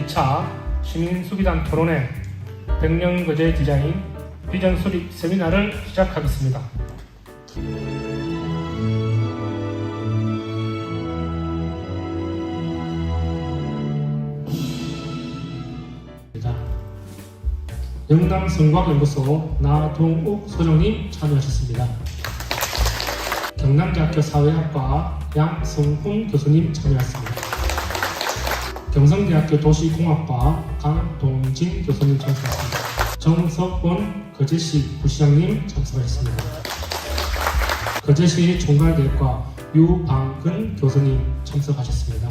제2차 시민수기단 토론회 백년거제 디자인 비전 수립 세미나를 시작하겠습니다. 영남성곽연구소 나동욱 소장님 참여하셨습니다. 경남대학교 사회학과 양성훈 교수님 참여하셨습니다. 경성대학교 도시공학과 강동진 교수님 참석하셨습니다. 정석원 거제시 부시장님 참석하셨습니다. 거제시 총괄대학과 유방근 교수님 참석하셨습니다.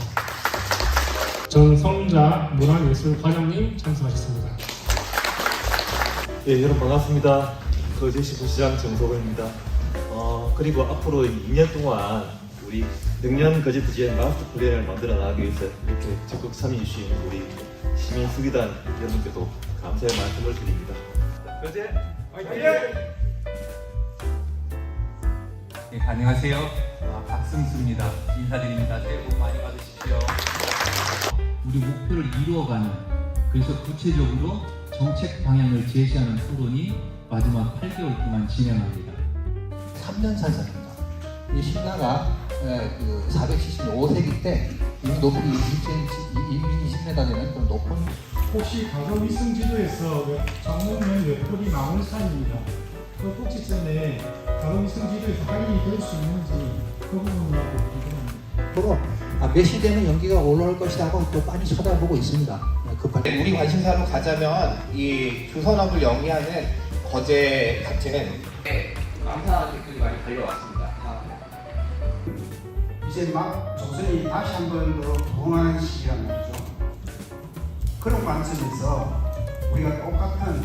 전성자 문화예술과장님 참석하셨습니다. 예, 여러분 반갑습니다. 거제시 부시장 정석원입니다. 그리고 앞으로 2년 동안 우리 능년 거제 디자인 마스터 플랜을 만들어 나가기 위해서 이렇게 적극 참여해 주신 우리 시민 수기단 여러분께도 감사의 말씀을 드립니다. 거제 화이팅! 네, 안녕하세요. 박승수입니다. 인사드립니다. 새해 복 많이 받으십시오. 우리 목표를 이루어가는, 그래서 구체적으로 정책 방향을 제시하는 토론이 마지막 8개월 동안 진행합니다. 3년 산사입니다. 이 신라가 475세기 때 이미 높이 20m 되는 그런 높은 혹시 과거 위성 지도에서 정문면 옆돌이 나온 산입니다. 그 꼭지점에 과거 위성 지도에서 확인이 될 수 있는지 그 부분하고 궁금합니다. 몇 시 되면 연기가 올라올 것이라고 또 많이 쳐다보고 있습니다. 급할 우리 관심사로 가자면 이 조선업을 영위하는 거제 자체는 감사한 댓글이 많이 달려왔습니다. 이제 막 조선이 다시 한 번 더 부흥하는 시기란 말이죠. 그런 관점에서 우리가 똑같은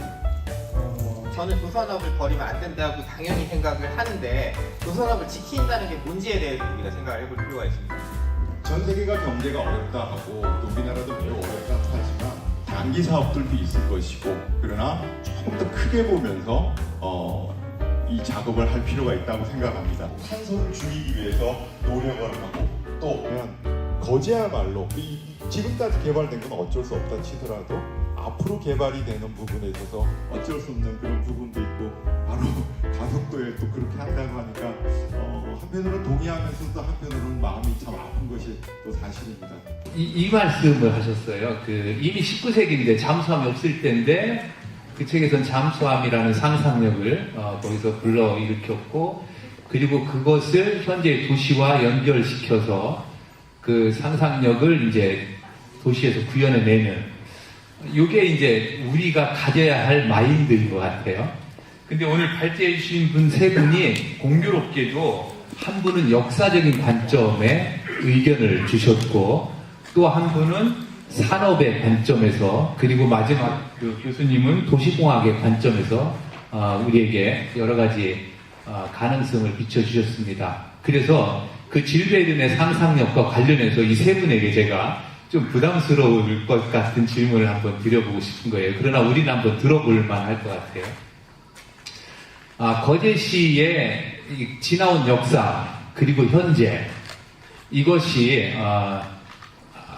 저는 조선업을 버리면 안 된다고 당연히 생각을 하는데 조선업을 지킨다는 게 뭔지에 대해서 우리가 생각을 해볼 필요가 있습니다. 전 세계가 경제가 어렵다 하고 또 우리나라도 매우 어렵다 하지만 단기 사업들도 있을 것이고, 그러나 조금 더 크게 보면서 이 작업을 할 필요가 있다고 생각합니다. 탄소를 줄이기 위해서 노력을 하고, 또 거제야말로 지금까지 개발된 건 어쩔 수 없다 치더라도 앞으로 개발이 되는 부분에 있어서 어쩔 수 없는 그런 부분도 있고, 바로 가덕도에 또 그렇게 한다고 하니까 한편으로는 동의하면서도 한편으로는 마음이 참 아픈 것이 또 사실입니다. 이 말씀을 하셨어요. 이미 19세기인데 잠수함이 없을 때인데 그 책에서는 잠수함이라는 상상력을 거기서 불러일으켰고, 그리고 그것을 현재 도시와 연결시켜서 그 상상력을 이제 도시에서 구현해내는, 이게 이제 우리가 가져야 할 마인드인 것 같아요. 근데 오늘 발제해 주신 분 세 분이 공교롭게도 한 분은 역사적인 관점에 의견을 주셨고, 또 한 분은 산업의 관점에서, 그리고 마지막 그 교수님은 도시공학의 관점에서 우리에게 여러 가지 가능성을 비춰주셨습니다. 그래서 그 질베른의 상상력과 관련해서 이 세 분에게 제가 좀 부담스러울 것 같은 질문을 한번 드려보고 싶은 거예요. 그러나 우리는 한번 들어볼 만할 것 같아요. 거제시의 지나온 역사 그리고 현재, 이것이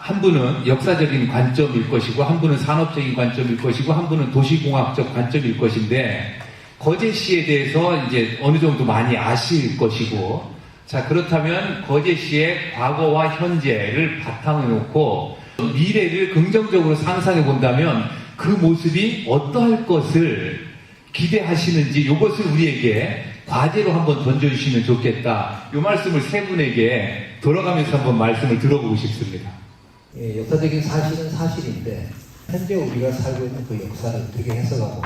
한 분은 역사적인 관점일 것이고, 한 분은 산업적인 관점일 것이고, 한 분은 도시공학적 관점일 것인데, 거제시에 대해서 이제 어느 정도 많이 아실 것이고, 자, 그렇다면 거제시의 과거와 현재를 바탕으로 놓고 미래를 긍정적으로 상상해 본다면 그 모습이 어떠할 것을 기대하시는지, 이것을 우리에게 과제로 한번 던져주시면 좋겠다. 이 말씀을 세 분에게 돌아가면서 한번 말씀을 들어보고 싶습니다. 역사적인 사실은 사실인데 현재 우리가 살고 있는 그 역사를 어떻게 해석하고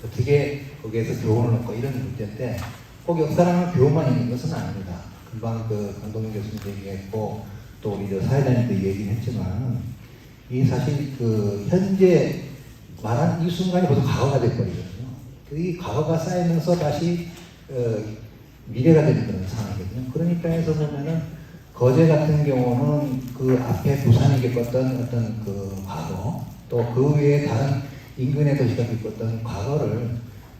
어떻게 거기에서 교훈을 얻고 이런 문제인데, 꼭 역사라는 교훈만 있는 것은 아닙니다. 금방 강동민 교수님도 얘기했고 또 우리 사회자님도 얘기했지만, 이 사실 현재 말한 이 순간이 벌써 과거가 돼버리거든요. 이 과거가 쌓이면서 다시 미래가 되는 그런 상황이거든요. 그런 입장에서 보면은 거제 같은 경우는 그 앞에 부산이 겪었던 어떤 그 과거, 또 그 외에 다른 인근의 도시가 겪었던 과거를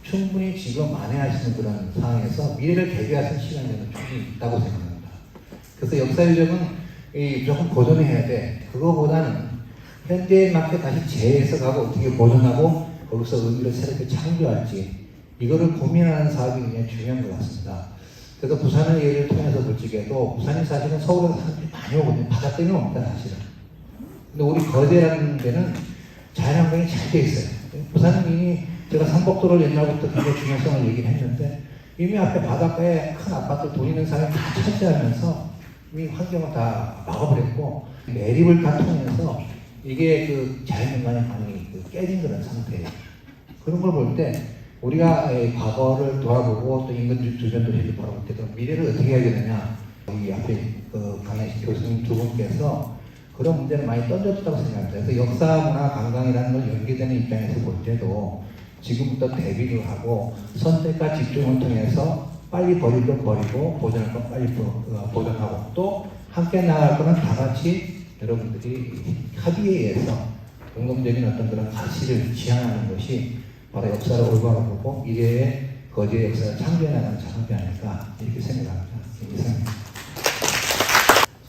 충분히 지금 만회할 수 있는 그런 상황에서 미래를 대비할 수 있는 시간이 충분히 있다고 생각합니다. 그래서 역사 유적은 조금 보존해야 돼. 그거보다는 현대에 맞게 다시 재해석하고 어떻게 보존하고 거기서 의미를 새롭게 창조할지 이거를 고민하는 사업이 굉장히 중요한 것 같습니다. 그래서 부산의 예를 통해서 볼 적에도 부산이 사실은 서울에서 사람들이 많이 오거든요. 바다 때문에 옵니다, 사실은. 근데 우리 거제라는 데는 자연환경이 잘 돼 있어요. 부산은 이미 제가 삼복도를 옛날부터 굉장히 중요성을 얘기를 했는데 이미 앞에 바닷가에 큰 아파트 돈 있는 사람이 다 차지하면서 이미 환경을 다 막아버렸고 매립을 다 통해서 이게 그 자연인간의 방이 깨진 그런 상태예요. 그런 걸 볼 때 우리가 과거를 돌아보고 또 인근 주변 도시를 바라볼 때도 미래를 어떻게 해야 되느냐 이 앞에 강혜식 교수님 두 분께서 그런 문제를 많이 던져줬다고 생각합니다. 그래서 역사, 문화, 관광이라는 걸 연계되는 입장에서 볼 때도 지금부터 대비를 하고 선택과 집중을 통해서 빨리 버릴 건 버리고 보존할 건 빨리 보존하고 또 함께 나갈 거는 다 같이 여러분들이 합의에 의해서 공동적인 어떤 그런 가치를 지향하는 것이 바로 역사를 올바로 보고 미래의 거제의 역사를 창조해 나가는 작업이 아닐까 이렇게 생각합니다. 이상입니다.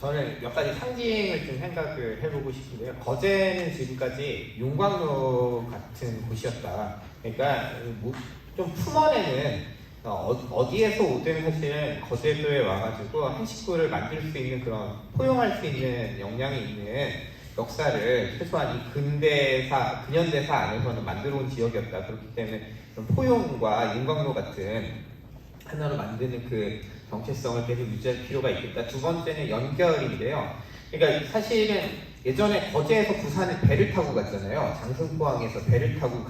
저는 몇 가지 상징을 좀 생각을 해보고 싶은데요. 거제는 지금까지 용광로 같은 곳이었다. 그러니까 좀 품어내는 어디에서 오든 사실은 거제도에 와가지고 한 식구를 만들 수 있는 그런 포용할 수 있는 역량이 있는 역사를 최소한 이 근현대사 안에서는 만들어 온 지역이었다. 그렇기 때문에 그런 포용과 윤광로 같은 하나로 만드는 그 정체성을 계속 유지할 필요가 있겠다. 두 번째는 연결인데요. 그러니까 사실은 예전에 거제에서 부산에 배를 타고 갔잖아요. 장승포항에서 배를 타고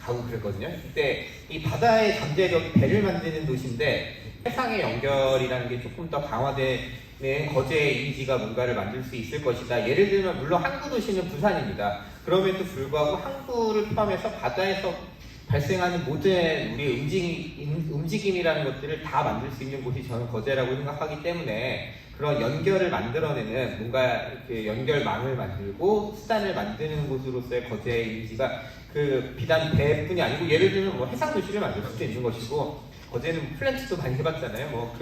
가고 그랬거든요. 그때 이 바다의 잠재력이 배를 만드는 도시인데 해상의 연결이라는 게 조금 더 강화되는 거제의 이미지가 뭔가를 만들 수 있을 것이다. 예를 들면 물론 항구 도시는 부산입니다. 그럼에도 불구하고 항구를 포함해서 바다에서 발생하는 모든 우리 움직임이라는 것들을 다 만들 수 있는 곳이 저는 거제라고 생각하기 때문에 그런 연결을 만들어내는 뭔가 이렇게 연결망을 만들고 수단을 만드는 곳으로서의 거제의 이미지가 그 비단 배뿐이 아니고 예를 들면 뭐 해상 도시를 만들 수도 있는 것이고 거제는 플랜트도 많이 해봤잖아요. 뭐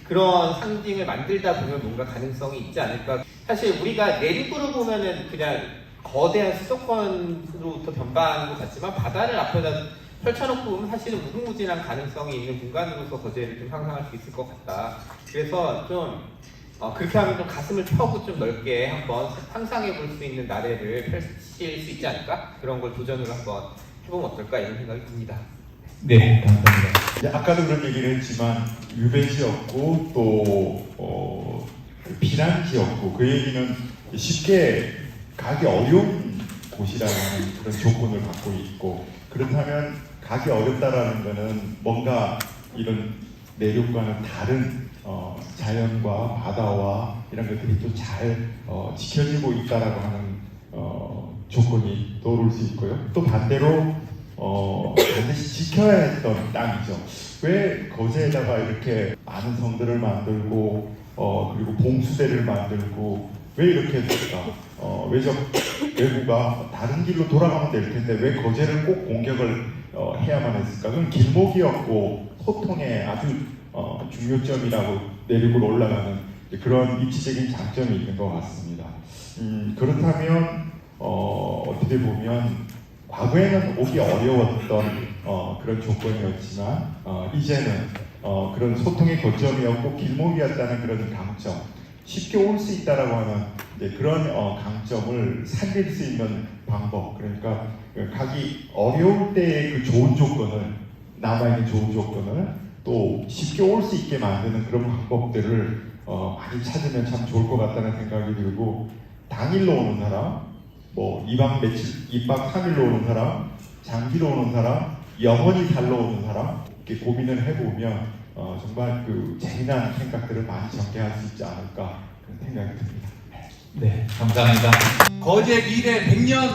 그런 상징을 만들다 보면 뭔가 가능성이 있지 않을까. 사실 우리가 내륙으로 보면은 그냥 거대한 수도권으로부터 변방한 것 같지만 바다를 앞에다 펼쳐놓고 보면 사실은 무궁무진한 가능성이 있는 공간으로서 거제를 좀 상상할 수 있을 것 같다. 그래서 좀 그렇게 하면 좀 가슴을 펴고 좀 넓게 한번 상상해 볼 수 있는 나래를 펼칠 수 있지 않을까? 그런 걸 도전으로 한번 해보면 어떨까 이런 생각이 듭니다. 네, 감사합니다. 아까도 그런 얘기를 했지만 유배지였고 또 피난지였고 그 얘기는 쉽게 가기 어려운 곳이라는 그런 조건을 갖고 있고 그렇다면 가기 어렵다라는 것은 뭔가 이런 내륙과는 다른 자연과 바다와 이런 것들이 또 잘 지켜지고 있다라고 하는 조건이 떠오를 수 있고요. 또 반대로 반드시 지켜야 했던 땅이죠. 왜 거제에다가 이렇게 많은 성들을 만들고 그리고 봉수대를 만들고 왜 이렇게 했을까? 외부가 다른 길로 돌아가면 될 텐데 왜 거제를 꼭 공격을 해야만 했을까? 그건 길목이었고 소통의 아주 중요점이라고 내륙으로 올라가는 그런 입지적인 장점이 있는 것 같습니다. 그렇다면 어떻게 보면 과거에는 오기 어려웠던 그런 조건이었지만 이제는 그런 소통의 거점이었고 길목이었다는 그런 강점, 쉽게 올 수 있다라고 하는 그런 강점을 살릴 수 있는 방법, 그러니까 가기 어려울 때의 그 좋은 조건을 남아있는 좋은 조건을 또 쉽게 올 수 있게 만드는 그런 방법들을 많이 찾으면 참 좋을 것 같다는 생각이 들고 당일로 오는 사람, 뭐 2박 3일로 오는 사람, 장기로 오는 사람, 영원히 살러 오는 사람 이렇게 고민을 해보면 정말 그 재미난 생각들을 많이 전개할 수 있지 않을까 그런 생각이 듭니다. 네, 감사합니다. 거제 미래 100년!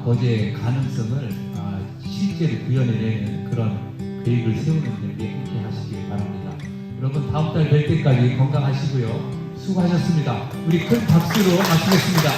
거제의 가능성을 실제로 구현해내는 그런 계획을 세우는 분들께 함께 하시길 바랍니다. 여러분 다음 달 뵐 때까지 건강하시고요. 수고하셨습니다. 우리 큰 박수로 마치겠습니다.